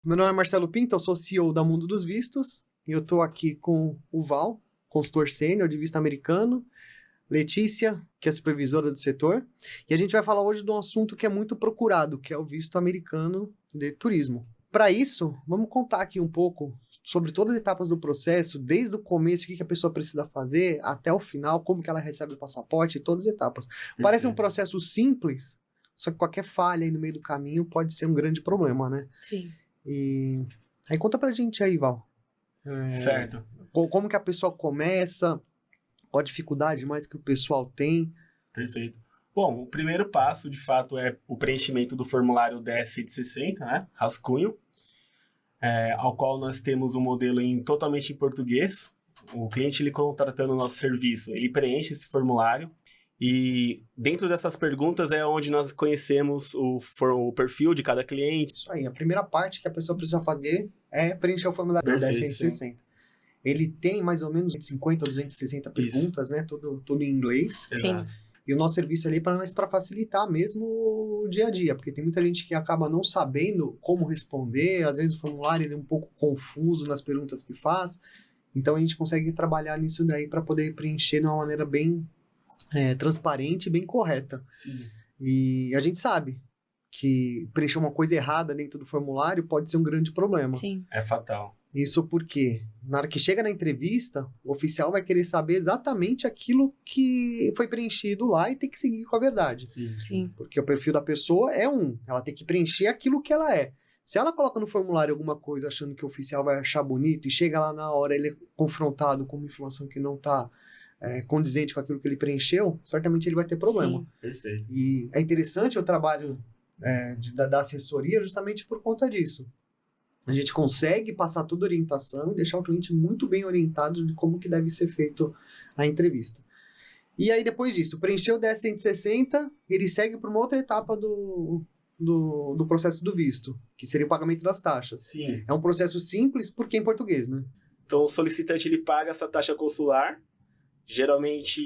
Meu nome é Marcelo Pinto, eu sou CEO da Mundo dos Vistos, e eu estou aqui com o Val, consultor sênior de visto americano, Letícia, que é supervisora do setor, e a gente vai falar hoje de um assunto que é muito procurado, que é o visto americano de turismo. Para isso, vamos contar aqui um pouco sobre todas as etapas do processo, desde o começo, o que a pessoa precisa fazer, até o final, como que ela recebe o passaporte, todas as etapas. Parece um processo simples, só que qualquer falha aí no meio do caminho pode ser um grande problema, né? Sim. E aí conta pra gente aí, Val. Certo. Como que a pessoa começa, qual a dificuldade mais que o pessoal tem. Perfeito. Bom, o primeiro passo, de fato, é o preenchimento do formulário DS-160, né? Rascunho, ao qual nós temos um modelo totalmente em português. O cliente, ele contratando o nosso serviço, ele preenche esse formulário e dentro dessas perguntas é onde nós conhecemos o perfil de cada cliente. Isso aí, a primeira parte que a pessoa precisa fazer é preencher o formulário Perfeito, 1060. Ele tem mais ou menos 150 ou 260 perguntas, né? Tudo em inglês. Sim. Exato. E o nosso serviço ali é para facilitar mesmo o dia a dia, porque tem muita gente que acaba não sabendo como responder, às vezes o formulário ele é um pouco confuso nas perguntas que faz, então a gente consegue trabalhar nisso daí para poder preencher de uma maneira bem transparente e bem correta. Sim. E a gente sabe que preencher uma coisa errada dentro do formulário pode ser um grande problema. Sim. É fatal. Isso porque, na hora que chega na entrevista, o oficial vai querer saber exatamente aquilo que foi preenchido lá e tem que seguir com a verdade. Sim. Porque o perfil da pessoa é ela tem que preencher aquilo que ela é. Se ela coloca no formulário alguma coisa achando que o oficial vai achar bonito e chega lá na hora ele é confrontado com uma informação que não está condizente com aquilo que ele preencheu, certamente ele vai ter problema. Sim. Perfeito. E é interessante o trabalho da assessoria justamente por conta disso. A gente consegue passar toda a orientação e deixar o cliente muito bem orientado de como que deve ser feito a entrevista. E aí, depois disso, preencheu o DS-160, ele segue para uma outra etapa do processo do visto, que seria o pagamento das taxas. Sim. É um processo simples porque é em português, né? Então, o solicitante, ele paga essa taxa consular. Geralmente,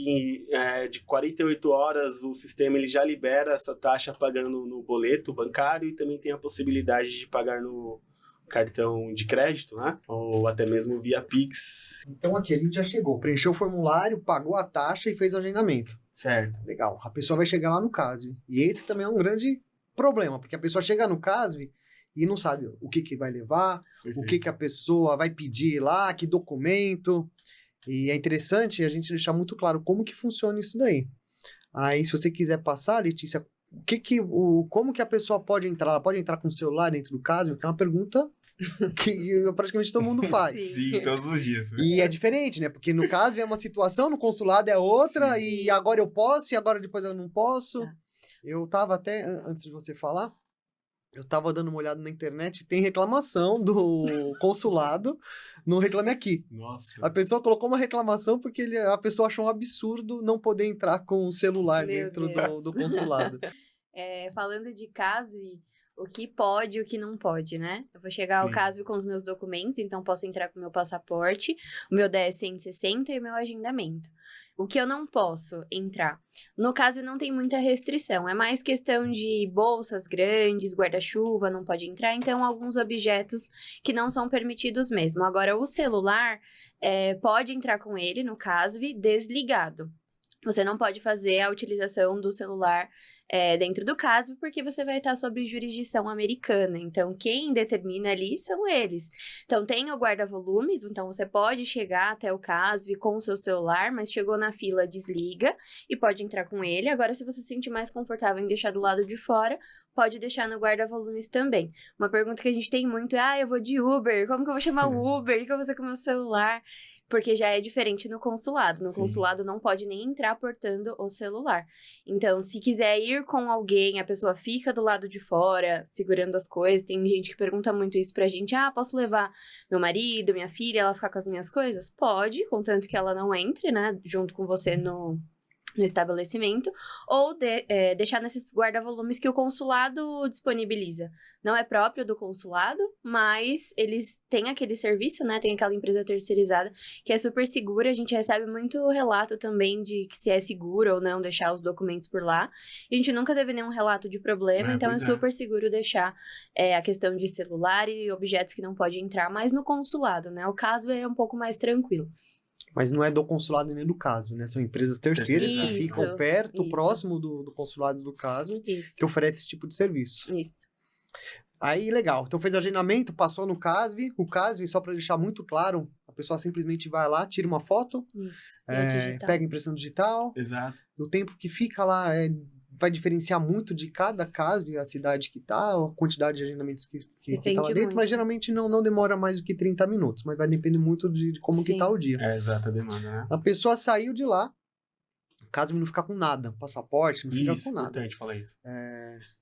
de 48 horas, o sistema ele já libera essa taxa pagando no boleto bancário e também tem a possibilidade de pagar no cartão de crédito, né? Ou até mesmo via Pix. Então aqui a gente já chegou, preencheu o formulário, pagou a taxa e fez o agendamento. Certo. Legal, a pessoa vai chegar lá no CASV. E esse também é um grande problema, porque a pessoa chega no CASV e não sabe o que vai levar, Perfeito. o que a pessoa vai pedir lá, que documento. E é interessante a gente deixar muito claro como que funciona isso daí. Aí, se você quiser passar, Letícia, como que a pessoa pode entrar? Ela pode entrar com o celular dentro do CASV? Que é uma pergunta que praticamente todo mundo faz. Sim, todos os dias. Né? E é diferente, né? Porque no CASV é uma situação, no consulado é outra, Sim. e agora eu posso, e agora depois eu não posso. Tá. Eu tava até, antes de você falar, eu tava dando uma olhada na internet, tem reclamação do consulado no Reclame Aqui. Nossa. A pessoa colocou uma reclamação porque a pessoa achou um absurdo não poder entrar com o celular Meu dentro Deus. do consulado. Falando de CASV, o que pode e o que não pode, né? Eu vou chegar ao Sim. CASV com os meus documentos, então posso entrar com o meu passaporte, o meu DS-160 e o meu agendamento. O que eu não posso entrar? No caso, não tem muita restrição. É mais questão de bolsas grandes, guarda-chuva, não pode entrar. Então, alguns objetos que não são permitidos mesmo. Agora, o celular, pode entrar com ele, no CASV, desligado. Você não pode fazer a utilização do celular dentro do CASV, porque você vai estar sob jurisdição americana. Então, quem determina ali são eles. Então, tem o guarda-volumes, então você pode chegar até o CASV com o seu celular, mas chegou na fila, desliga e pode entrar com ele. Agora, se você se sentir mais confortável em deixar do lado de fora, pode deixar no guarda-volumes também. Uma pergunta que a gente tem muito é, eu vou de Uber, como que eu vou chamar o Uber? O que eu vou fazer com o meu celular? Porque já é diferente no consulado. No Sim. consulado não pode nem entrar portando o celular. Então, se quiser ir com alguém, a pessoa fica do lado de fora, segurando as coisas. Tem gente que pergunta muito isso pra gente. Posso levar meu marido, minha filha, ela ficar com as minhas coisas? Pode, contanto que ela não entre, né, junto com você no estabelecimento, ou deixar nesses guarda-volumes que o consulado disponibiliza. Não é próprio do consulado, mas eles têm aquele serviço, né? Tem aquela empresa terceirizada que é super segura. A gente recebe muito relato também de que se é seguro ou não deixar os documentos por lá. A gente nunca teve nenhum relato de problema, então é super seguro deixar a questão de celular e objetos que não pode entrar, mas no consulado, né? O caso é um pouco mais tranquilo. Mas não é do consulado nem do CASV, né? São empresas terceiras que ficam perto, próximo do consulado do CASV, que oferece esse tipo de serviço. Isso. Aí, legal. Então, fez agendamento, passou no CASV. O CASV, só para deixar muito claro, a pessoa simplesmente vai lá, tira uma foto, pega impressão digital. Exato. O tempo que fica lá vai diferenciar muito de cada CASV, a cidade que tá, a quantidade de agendamentos que tá lá dentro, muito. Mas geralmente não demora mais do que 30 minutos, mas vai depender muito de como que tá o dia. É exata a demanda, né? A pessoa saiu de lá, o CASV não fica com nada, passaporte, não fica com nada. Importante falar isso.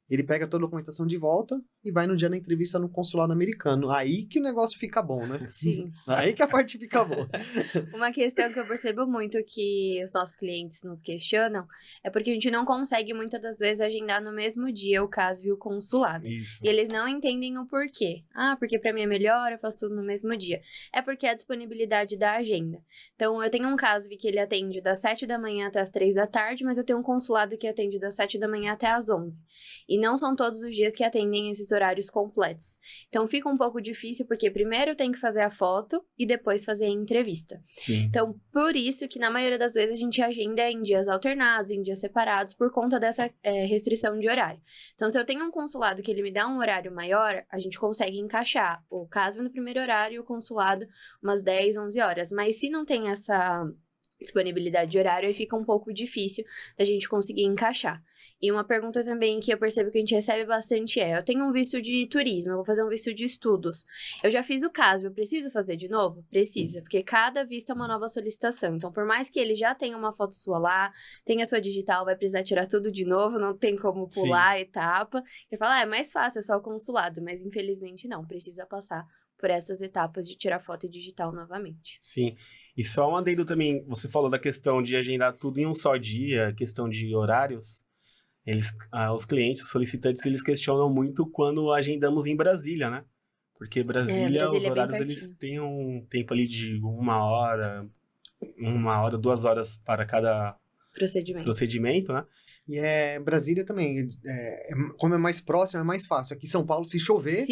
Ele pega toda a documentação de volta e vai no dia da entrevista no consulado americano. Aí que o negócio fica bom, né? Sim. Aí que a parte fica boa. Uma questão que eu percebo muito que os nossos clientes nos questionam é porque a gente não consegue, muitas das vezes, agendar no mesmo dia o CASV e o consulado. Isso. E eles não entendem o porquê. Porque pra mim é melhor, eu faço tudo no mesmo dia. É porque é a disponibilidade da agenda. Então, eu tenho um CASV que ele atende das 7 da manhã até as 3 da tarde, mas eu tenho um consulado que atende das 7 da manhã até as 11. E não são todos os dias que atendem esses horários completos. Então, fica um pouco difícil, porque primeiro tem que fazer a foto e depois fazer a entrevista. Sim. Então, por isso que na maioria das vezes a gente agenda em dias alternados, em dias separados, por conta dessa restrição de horário. Então, se eu tenho um consulado que ele me dá um horário maior, a gente consegue encaixar o CASV no primeiro horário e o consulado umas 10, 11 horas. Mas se não tem essa disponibilidade de horário, aí fica um pouco difícil da gente conseguir encaixar. E uma pergunta também que eu percebo que a gente recebe bastante eu tenho um visto de turismo, eu vou fazer um visto de estudos. Eu já fiz o CASV, eu preciso fazer de novo? Precisa, porque cada visto é uma nova solicitação. Então, por mais que ele já tenha uma foto sua lá, tenha sua digital, vai precisar tirar tudo de novo, não tem como pular a etapa. Ele fala, é mais fácil, é só o consulado, mas infelizmente não, precisa passar por essas etapas de tirar foto e digital novamente. Sim, e só um adendo também, você falou da questão de agendar tudo em um só dia, questão de horários. Os clientes, os solicitantes, eles questionam muito quando agendamos em Brasília, né? Porque Brasília os horários, eles têm um tempo ali de 1 hora, 2 horas para cada procedimento, né? E Brasília também, como é mais próximo, é mais fácil. Aqui em São Paulo, se chover,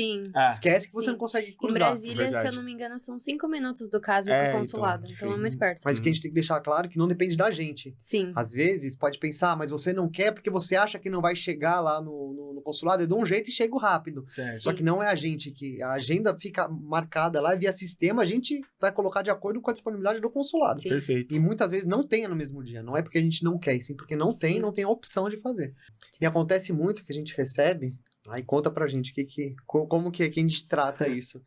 esquece que você não consegue cruzar. Em Brasília, se eu não me engano, são 5 minutos do CASV pro consulado, então é muito perto. Mas o que a gente tem que deixar claro é que não depende da gente. Sim. Às vezes, pode pensar, mas você não quer porque você acha que não vai chegar lá no consulado, eu dou um jeito e chego rápido. Certo. Só que não é a gente, que a agenda fica marcada lá via sistema, a gente vai colocar de acordo com a disponibilidade do consulado. Sim. Perfeito. E muitas vezes não tem no mesmo dia, não é porque a gente não quer, sim porque não tem a opção de fazer. E acontece muito que a gente recebe, aí conta pra gente como que a gente trata isso.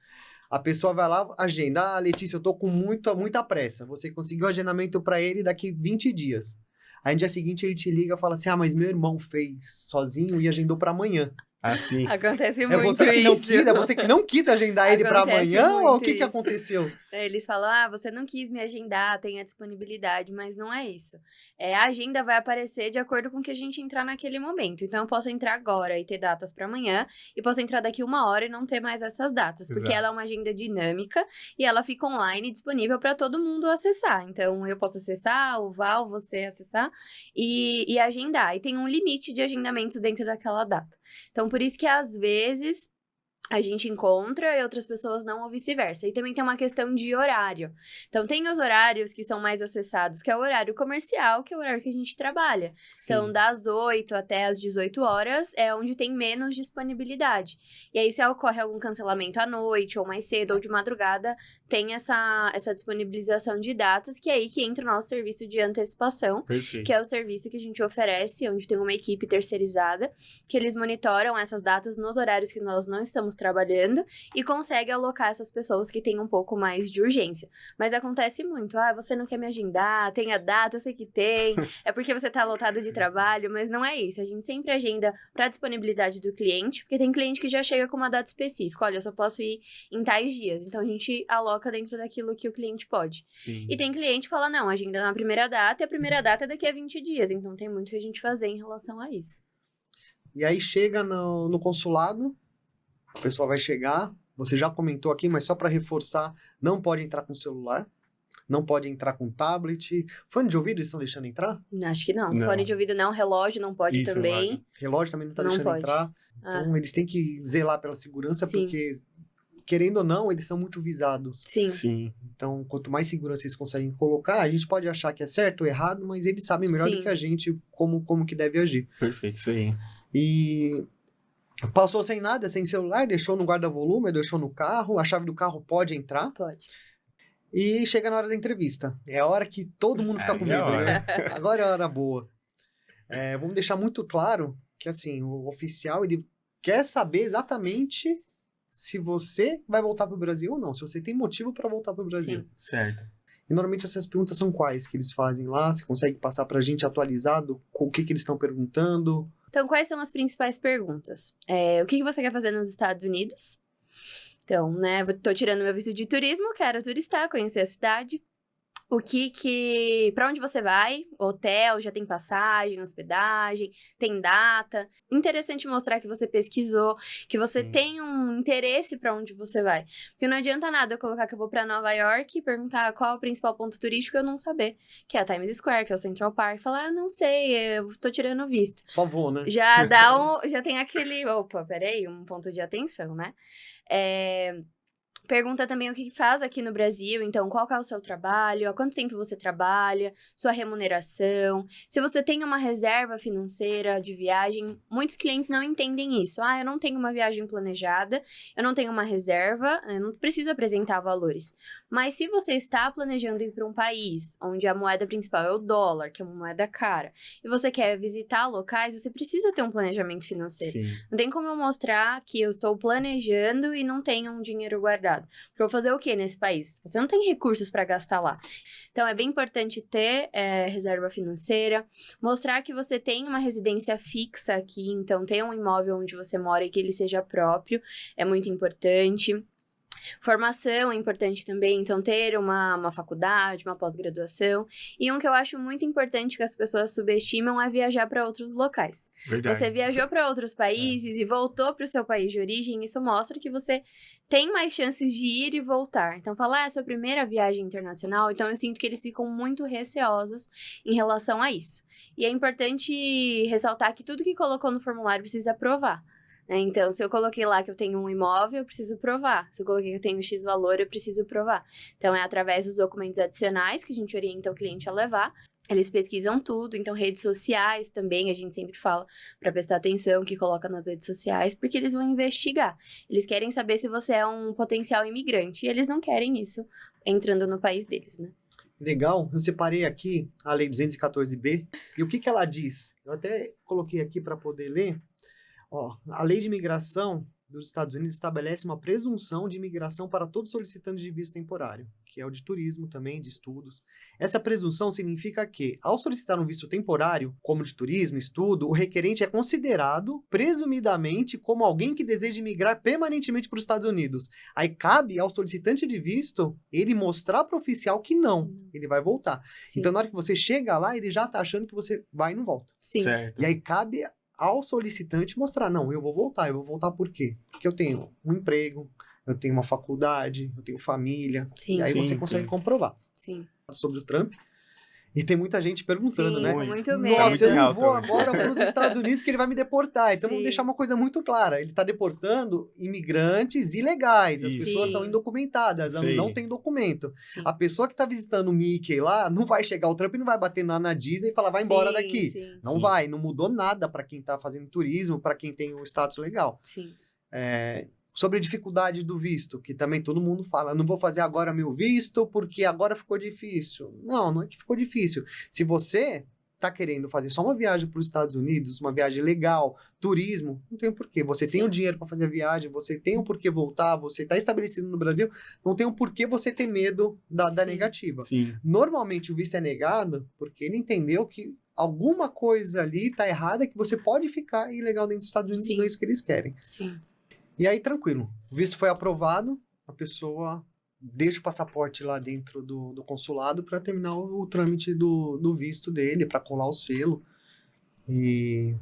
A pessoa vai lá, agenda, Letícia, eu tô com muita pressa, você conseguiu agendamento pra ele daqui 20 dias. Aí no dia seguinte ele te liga e fala assim, mas meu irmão fez sozinho e agendou pra amanhã. Assim. Acontece muito É você que não quis agendar ele pra amanhã ou o que aconteceu? Eles falam, você não quis me agendar, tem a disponibilidade, mas não é isso. A agenda vai aparecer de acordo com o que a gente entrar naquele momento. Então, eu posso entrar agora e ter datas pra amanhã, e posso entrar daqui 1 hora e não ter mais essas datas, porque ela é uma agenda dinâmica e ela fica online disponível pra todo mundo acessar. Então, eu posso acessar, o Val, você acessar e agendar. E tem um limite de agendamentos dentro daquela data. Então, por isso que às vezes a gente encontra e outras pessoas não, ou vice-versa. E também tem uma questão de horário. Então, tem os horários que são mais acessados, que é o horário comercial, que é o horário que a gente trabalha. Sim. Então, das 8 até as 18 horas é onde tem menos disponibilidade. E aí, se ocorre algum cancelamento à noite, ou mais cedo, ou de madrugada, tem essa disponibilização de datas, que é aí que entra o nosso serviço de antecipação. Perfeito. Que é o serviço que a gente oferece, onde tem uma equipe terceirizada, que eles monitoram essas datas nos horários que nós não estamos trabalhando e consegue alocar essas pessoas que têm um pouco mais de urgência. Mas acontece muito, você não quer me agendar, tem a data, eu sei que tem, é porque você tá lotado de trabalho, mas não é isso. A gente sempre agenda para disponibilidade do cliente, porque tem cliente que já chega com uma data específica. Olha, eu só posso ir em tais dias. Então, a gente aloca dentro daquilo que o cliente pode. Sim. E tem cliente que fala, não, agenda na primeira data, e a primeira data é daqui a 20 dias. Então, tem muito que a gente fazer em relação a isso. E aí chega no consulado, o pessoal vai chegar, você já comentou aqui, mas só para reforçar, não pode entrar com celular, não pode entrar com tablet. Fone de ouvido eles estão deixando entrar? Acho que não. Não. Fone de ouvido não, relógio não pode Isso, também. Relógio também não está Não deixando pode. entrar. Então, eles têm que zelar pela segurança, Sim. porque, querendo ou não, eles são muito visados. Sim. Sim. Então, quanto mais segurança eles conseguem colocar, a gente pode achar que é certo ou errado, mas eles sabem melhor Sim. do que a gente como que deve agir. Perfeito, isso aí. E passou sem nada, sem celular, deixou no guarda-volume, deixou no carro, a chave do carro pode entrar. Pode. E chega na hora da entrevista. É a hora que todo mundo fica Aí com é medo, a hora. né? Agora é a hora boa. Vamos deixar muito claro que, assim, o oficial, ele quer saber exatamente se você vai voltar para o Brasil ou não. Se você tem motivo para voltar para o Brasil. Sim. Certo. E normalmente essas perguntas são quais que eles fazem lá? Você consegue passar pra gente atualizado com o que eles estão perguntando? Então, quais são as principais perguntas? O que você quer fazer nos Estados Unidos? Então, né, tô tirando meu visto de turismo, quero turistar, conhecer a cidade. Pra onde você vai? Hotel, já tem passagem, hospedagem, tem data. Interessante mostrar que você pesquisou, que você Sim. tem um interesse pra onde você vai. Porque não adianta nada eu colocar que eu vou pra Nova York e perguntar qual é o principal ponto turístico e eu não saber. Que é a Times Square, que é o Central Park. Falar, não sei, eu tô tirando visto. Só vou, né? Já já tem aquele, opa, peraí, um ponto de atenção, né? Pergunta também o que faz aqui no Brasil, então qual que é o seu trabalho, há quanto tempo você trabalha, sua remuneração, se você tem uma reserva financeira de viagem. Muitos clientes não entendem isso. Eu não tenho uma viagem planejada, eu não tenho uma reserva, eu não preciso apresentar valores. Mas se você está planejando ir para um país onde a moeda principal é o dólar, que é uma moeda cara, e você quer visitar locais, você precisa ter um planejamento financeiro. Sim. Não tem como eu mostrar que eu estou planejando e não tenho um dinheiro guardado. Porque eu vou fazer o quê nesse país? Você não tem recursos para gastar lá. Então, é bem importante ter reserva financeira, mostrar que você tem uma residência fixa aqui, então ter um imóvel onde você mora e que ele seja próprio, é muito importante. Formação é importante também, então ter uma faculdade, uma pós-graduação. E um que eu acho muito importante que as pessoas subestimam é viajar para outros locais. Verdade. Você viajou para outros países e voltou para o seu país de origem, isso mostra que você tem mais chances de ir e voltar. Então, falar é a sua primeira viagem internacional, então eu sinto que eles ficam muito receosos em relação a isso. E é importante ressaltar que tudo que colocou no formulário precisa provar. Então, se eu coloquei lá que eu tenho um imóvel, eu preciso provar. Se eu coloquei que eu tenho X valor, eu preciso provar. Então, é através dos documentos adicionais que a gente orienta o cliente a levar. Eles pesquisam tudo, então redes sociais também, a gente sempre fala para prestar atenção que coloca nas redes sociais, porque eles vão investigar. Eles querem saber se você é um potencial imigrante, e eles não querem isso entrando no país deles, né? Legal, eu separei aqui a Lei 214B, e o que ela diz? Eu até coloquei aqui para poder ler. A Lei de Imigração dos Estados Unidos estabelece uma presunção de imigração para todos os solicitantes de visto temporário, que é o de turismo também, de estudos. Essa presunção significa que, ao solicitar um visto temporário, como de turismo, estudo, o requerente é considerado, presumidamente, como alguém que deseja migrar permanentemente para os Estados Unidos. Aí cabe ao solicitante de visto ele mostrar para o oficial que não, ele vai voltar. Sim. Então, na hora que você chega lá, ele já está achando que você vai e não volta. Sim. Certo. E aí cabe ao solicitante mostrar, não, eu vou voltar por quê? Porque eu tenho um emprego, eu tenho uma faculdade, eu tenho família, Sim. e aí Sim, você consegue sim. comprovar. Sim. Sobre o Trump, e tem muita gente perguntando, Sim, né? com muito Tá medo. Nossa, muito eu em não alta vou hoje. agora para os Estados Unidos que ele vai me deportar. Então, vamos Sim. deixar uma coisa muito clara. Ele está deportando imigrantes ilegais. As Isso. pessoas Sim. são indocumentadas, Isso aí. não tem documento. Sim. A pessoa que está visitando o Mickey lá, não vai chegar o Trump e não vai bater na Disney e falar, vai embora Sim, daqui. Sim. Não Sim. vai, não mudou nada para quem está fazendo turismo, para quem tem o status legal. Sim. Sobre a dificuldade do visto, que também todo mundo fala, não vou fazer agora meu visto porque agora ficou difícil. Não é que ficou difícil. Se você tá querendo fazer só uma viagem para os Estados Unidos, uma viagem legal, turismo, não tem o porquê. Você tem Sim. o dinheiro para fazer a viagem, você tem o porquê voltar, você tá estabelecido no Brasil, não tem o porquê você ter medo da Sim. negativa. Sim. Normalmente o visto é negado porque ele entendeu que alguma coisa ali tá errada, que você pode ficar ilegal dentro dos Estados Unidos, Sim. não é isso que eles querem. Sim. E aí, tranquilo. O visto foi aprovado, a pessoa deixa o passaporte lá dentro do consulado para terminar o trâmite do visto dele, para colar o selo. E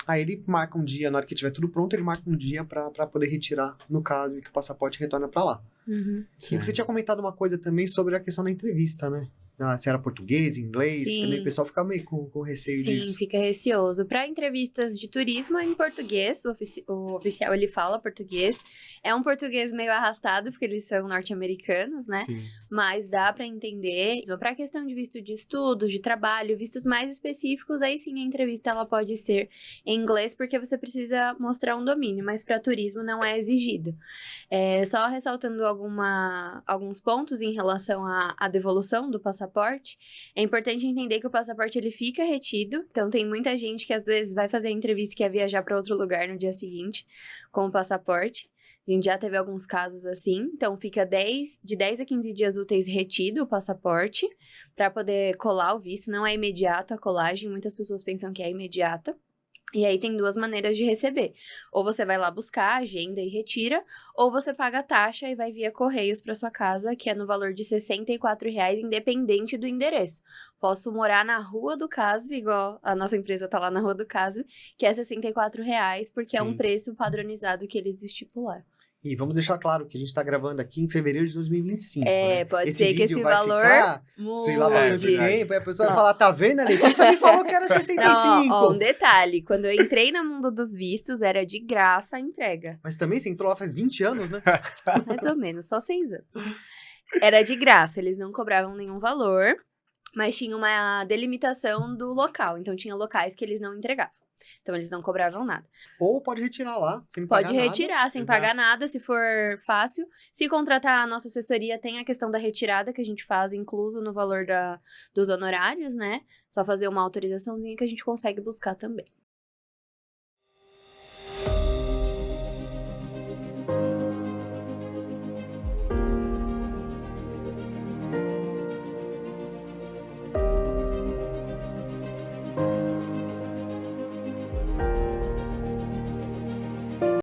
aí ele marca um dia, na hora que tiver tudo pronto, ele marca um dia para poder retirar, no caso, e que o passaporte retorna para lá. Uhum. E você tinha comentado uma coisa também sobre a questão da entrevista, né? Se era português, inglês, que Sim. também o pessoal fica meio com receio Sim, disso. fica receoso. Para entrevistas de turismo é em português, o oficial ele fala português. É um português meio arrastado, porque eles são norte-americanos, né? Sim. Mas dá para entender. Para a questão de visto de estudos, de trabalho, vistos mais específicos, aí sim a entrevista ela pode ser em inglês, porque você precisa mostrar um domínio, mas para turismo não é exigido. Só ressaltando alguns pontos em relação à devolução do passaporte, é importante entender que o passaporte ele fica retido, então tem muita gente que às vezes vai fazer a entrevista e quer viajar para outro lugar no dia seguinte com o passaporte. A gente já teve alguns casos assim, então fica de 10 a 15 dias úteis retido o passaporte para poder colar o visto, não é imediato a colagem, muitas pessoas pensam que é imediata. E aí tem duas maneiras de receber. Ou você vai lá buscar a agenda e retira, ou você paga a taxa e vai via Correios para sua casa, que é no valor de R$ 64,00, independente do endereço. Posso morar na Rua do Casve, igual a nossa empresa tá lá na Rua do Casve, que é R$ 64,00, porque é um Sim. preço padronizado que eles estipularam. E vamos deixar claro que a gente tá gravando aqui em fevereiro de 2025, né? Pode ser que vídeo esse vai valor ficar, mude. sei lá, bastante verdade. tempo, e a pessoa vai falar, tá vendo? A Letícia me falou que era 65. Não, um detalhe, quando eu entrei no mundo dos vistos, era de graça a entrega. Mas também você entrou lá faz 20 anos, né? Mais ou menos, só 6 anos. Era de graça, eles não cobravam nenhum valor, mas tinha uma delimitação do local. Então, tinha locais que eles não entregavam. Então, eles não cobravam nada. Ou pode retirar lá, sem pagar Pode nada. retirar sem Exato. pagar nada, se for fácil. Se contratar a nossa assessoria, tem a questão da retirada que a gente faz, incluso no valor dos honorários, né? Só fazer uma autorizaçãozinha que a gente consegue buscar também.